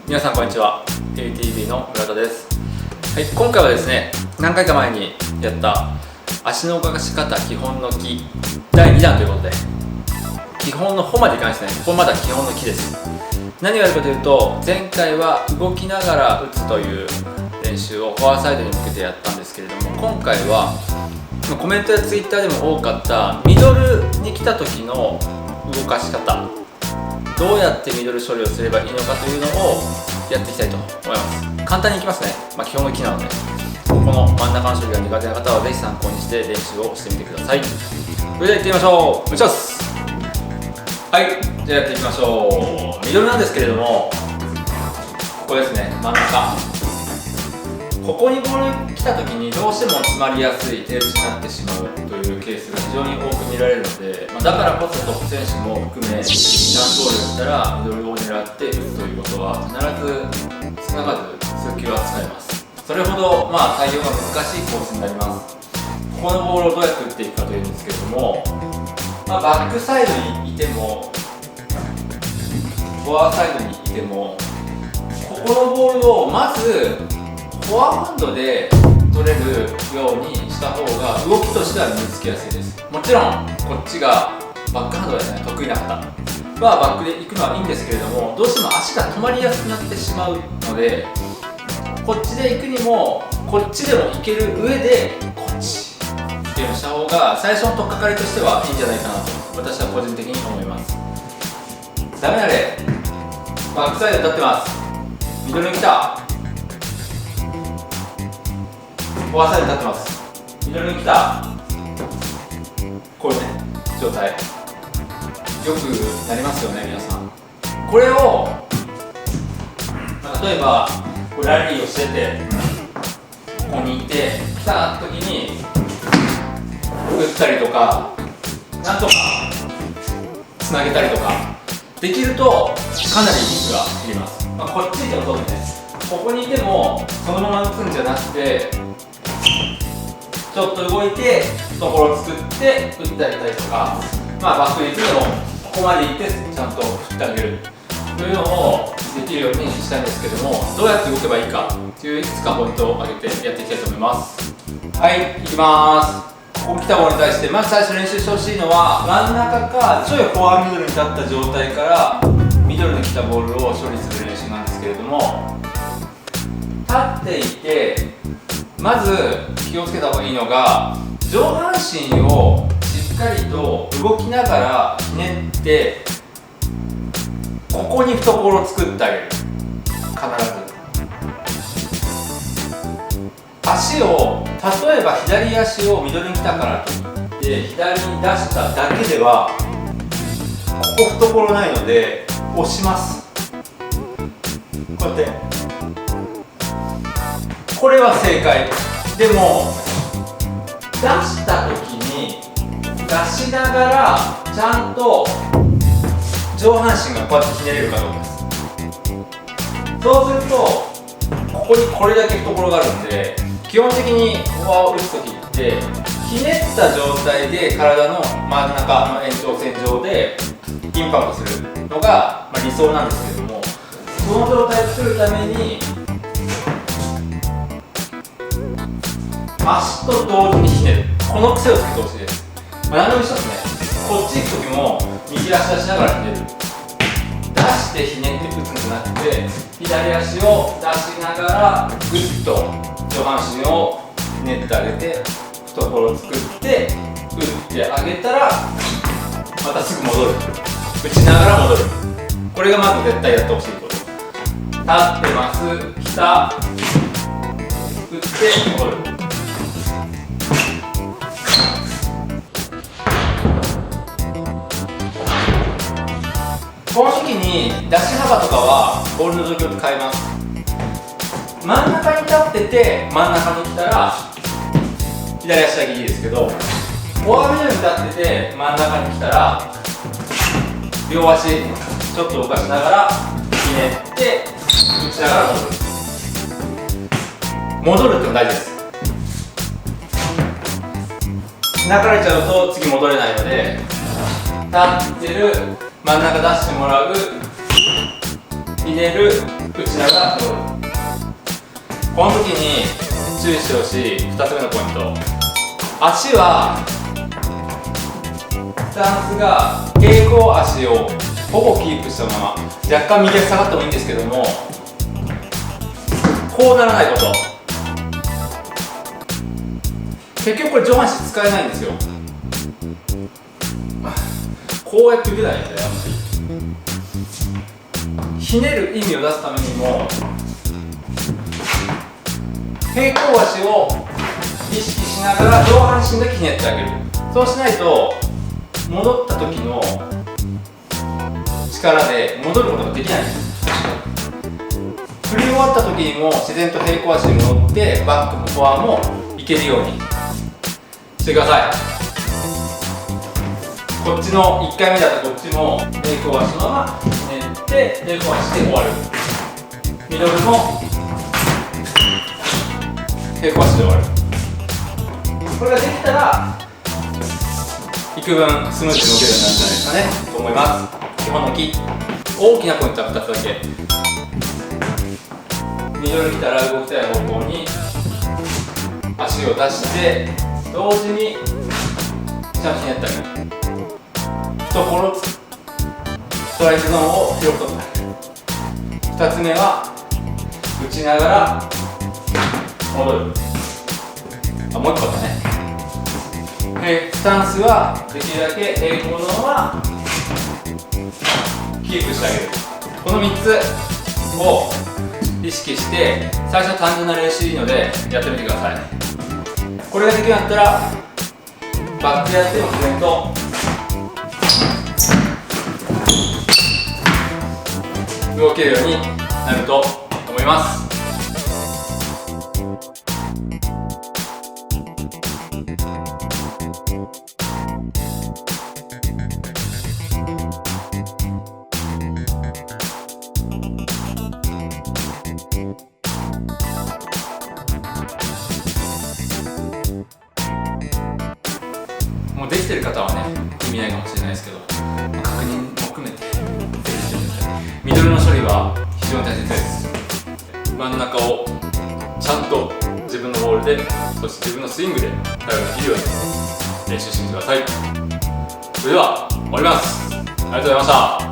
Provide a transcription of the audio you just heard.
皆さんこんにちは。 ATV の村田です。はい、今回はですね、何回か前にやった足の動かし方基本の木第2弾ということで、基本の穂までいかないですね。ここまだ基本の木です。何をやるかというと、前回は動きながら打つという練習をフォアサイドに向けてやったんですけれども、今回はコメントやツイッターでも多かったミドルに来た時の動かし方、どうやってミドル処理をすればいいのかというのをやっていきたいと思います。簡単にいきますね。基本の木なので、この真ん中の処理が苦手な方はぜひ参考にして練習をしてみてください。それでは行ってみましょう。打ちます。はい、じゃあやっていきましょう。ミドルなんですけれども、ここですね、真ん中。ここにボール来た時にどうしても詰まりやすい手打ちになってしまうというケースが非常に多く見られるので、だからこそトップ選手も含め、チャンスボールだったらミドルを狙って打つということは必ず少なからず数球は使えます。それほど対応が難しいコースになります。ここのボールをどうやって打っていくかというんですけれども、バックサイドにいてもフォアサイドにいても、ここのボールをまずフォアハンドで取れるようにした方が動きとしては身につきやすいです。もちろんこっちがバックハンドですね、得意な方はバックで行くのはいいんですけれども、どうしても足が止まりやすくなってしまうので、こっちで行くにもこっちでも行ける上でこっちっていうのをした方が最初の取っかかりとしてはいいんじゃないかなと私は個人的に思います。ダメなれバックサイド立ってます。ミドルに来た。フォアサイド立ってます。ミドルに来た。こういうね状態よくなりますよね、皆さん。これを例えばラリーをしてて、ここにいて来た時に打ったりとか、なんとかつなげたりとかできるとかなりミスが減ります。こっちにいてもそうですね。ここにいてもそのまま打つんじゃなくて、ちょっと動いて懐を作って打ってあげたりとか、バックに行くでもここまで行ってちゃんと振ってあげるというのをできるようにしたいんですけども、どうやって動けばいいかといういくつかポイントを挙げてやっていきたいと思います。はい、いきます。ここ来たボールに対してまず最初練習してほしいのは、真ん中かちょいフォアミドルに立った状態からミドルに来たボールを処理する練習なんですけれども、立っていてまず気をつけた方がいいのが、上半身をしっかりと動きながらひねって、ここに懐を作ってあげる。必ず足を、例えば左足をミドルに来たからといって左に出しただけではここ懐ないので押します。こうやって、これは正解。でも出した時に出しながらちゃんと上半身がこうやってひねれるかどうかです。そうするとここにこれだけ懐があるんで、基本的にフォアを打つ時ってひねった状態で体の真ん中の延長線上でインパクトするのが理想なんですけども、この状態を作るために足と同時にひねる、この癖をつけてほしいです。何でも一緒ですね。こっち行く時も右足出しながらひねる、出してひねって打つんじゃなくて、左足を出しながらグッと上半身をひねってあげて懐を作って打ってあげたら、またすぐ戻る、打ちながら戻る。これがまず絶対やってほしいこと。立ってます、来た、打って戻る。この時に出し幅とかはボールの状況で変えます。真ん中に立ってて真ん中に来たら左足だけいいですけど、フォアミドルに立ってて真ん中に来たら両足ちょっと動かしながらひねって打ちながら戻るってのが大事です。流れちゃうと次戻れないので、立ってる、真ん中出してもらう、入れる、打ちながら乗る。この時に注意してほしい2つ目のポイント、足はスタンスが平行足をほぼキープしたまま、若干右足下がってもいいんですけども、こうならないこと。結局これ上半身使えないんですよ。こうやって受けないんだよ。ひねる意味を出すためにも平行足を意識しながら上半身だけひねってあげる。そうしないと戻った時の力で戻ることができないんです。振り終わった時にも自然と平行足に戻ってバックもフォアもいけるようにしてください。こっちの1回目だとこっちも平行足のままひねって平行足で終わる。ミドルも平行足で終わる。これができたら幾分スムーズに動けるようになるんじゃないですかねと思います。基本のキ大きなポイントは2つだけ。ミドル来たら動きたい方向に足を出して同時にちゃんとひねってあげる。懐ストライクゾーンを広く取ってあげる。2つ目は打ちながら戻る。もう一個だね。スタンスはできるだけ平行のままキープしてあげる。この3つを意識して最初は単純な練習でいいのでやってみてください。これができるようになったらバックやっても自然と動けるようになると思います。もうできてる方はね意味ないかもしれないですけど、確認も含めてミドルの処理は非常に大切です。真ん中をちゃんと自分のボールで、そして自分のスイングで対応できるように練習してみてください。それでは終わります。ありがとうございました。